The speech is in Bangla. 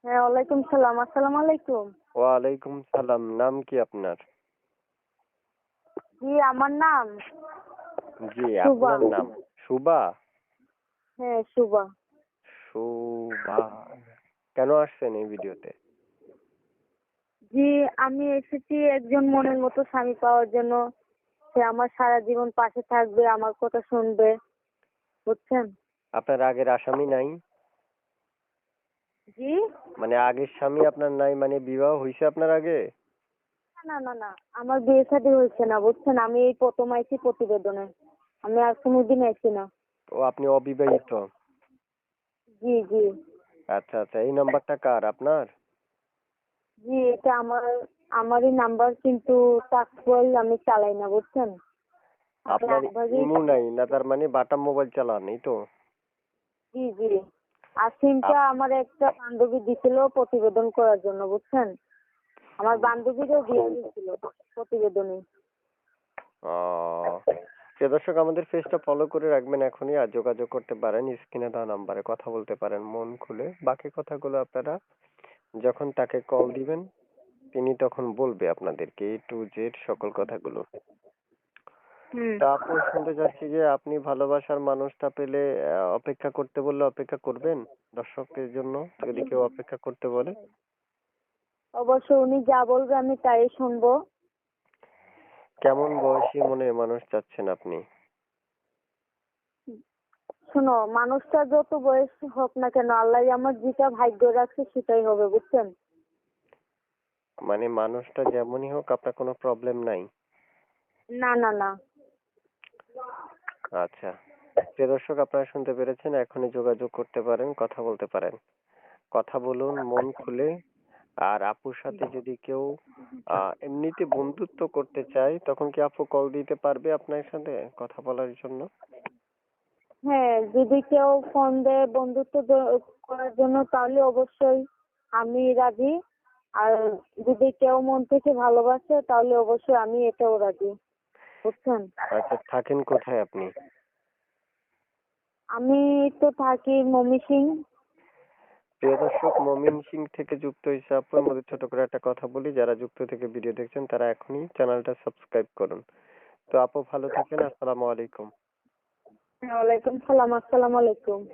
হ্যাঁ, ওয়ালাইকুম সালাম। আসসালামু আলাইকুম। ওয়ালাইকুম সালাম। নাম কি আপনার? জি, আমার নাম জি, শুভা। আপনার নাম শুভা? হ্যাঁ, শুভা। শুভা। কেন আসছেন এই ভিডিওতে? জি, আমি এসেছি একজন মনের মতো স্বামী পাওয়ার জন্য। সে আমার সারা জীবন পাশে থাকবে, আমার কথা শুনবে। বুঝছেন? আপনার আগের আসামি নাই? জি? মানে আগের স্বামী আপনার নাই, মানে বিবাহ হইছে আপনার আগে? না। আমার বিয়ে শাদী হয়েছে না, বুঝছেন? আমি এই প্রথম আইছি প্রতিবেদনে। আমি আর কোনোদিন আইছি না। ও, আপনি অবিবাহিত? জি। আচ্ছা, এই নাম্বারটা কার, আপনার? জি, এটা আমারই নাম্বার, কিন্তু টাচকল আমি চালাই না, বুঝছেন? আমি আপনার আগভাগেই ইমু নাই না, তার মানে বাটাম মোবাইল চালান, এই তো? জি। আর সিমটা আপ- আমার একটা বান্ধবী দিছিল প্রতিবেদন করার জন্য, বুঝছেন? আমার বান্ধবীরও বিয়ে হয়েছিল প্রতিবেদনে। প্রিয় দর্শক, আমাদের পেজটা ফলো করে রাখবেন এখনই, আর যোগাযোগ করতে পারেন স্ক্রিনে দেওয়া নাম্বারে, কথা বলতে পারেন মন খুলে। বাকি কথাগুলো আপনারা যখন তাকে কল দিবেন তিনি তখন বলবে আপনাদেরকে A to Z সকল কথাগুলো। হুম। তা আপু, শুনতে চাচ্ছি যে আপনি ভালোবাসার মানুষটা পেলে অপেক্ষা করতে বললে অপেক্ষা করবেন দর্শকের জন্য, যদি কেউ অপেক্ষা করতে বলে? অবশ্য উনি যা বলবে আমি তাই শুনবো। কেমন বয়সী মনে মানুষ চাচ্ছেন আপনি? শোনো, মানুষটা যত বয়স হোক না কেন, আল্লাহ আমার যেটা ভাগ্য রাখছে সেটাই হবে, বুঝছেন? মানে মানুষটা যেমনই হোক, আপনার কোনো প্রবলেম নাই? না। আচ্ছা, প্রিয় দর্শক, আপনারা শুনতে পেরেছেন, এখনই যোগাযোগ করতে পারেন, কথা বলতে পারেন। কথা বলুন মন খুলে। আর আপুর সাথে যদি কেউ এমনিতে বন্ধুত্ব করতে চায়, তখন কি আপু কল দিতে পারবে আপনার সাথে কথা বলার জন্য? হ্যাঁ, যদি কেউ ফোন দেয় বন্ধুত্ব করার জন্য তাহলে অবশ্যই আমি রাজি। আর যদি কেউ মন থেকে ভালোবাসে তাহলে অবশ্যই আমি এটাও রাজি, বুঝছেন? আচ্ছা, থাকেন কোথায় আপনি? আমি তো থাকি ময়মনসিং। প্রিয় দর্শক, ময়মনসিং থেকে যুক্ত হয়েছে আপু, এর মধ্যে ছোট করে একটা কথা বলি, যারা যুক্ত থেকে ভিডিও দেখছেন তারা এখনই চ্যানেলটা সাবস্ক্রাইব করুন। তো আপু, ভালো থাকেন। আসসালামু আলাইকুম। ওয়ালাইকুম সালাম। আসসালামু আলাইকুম।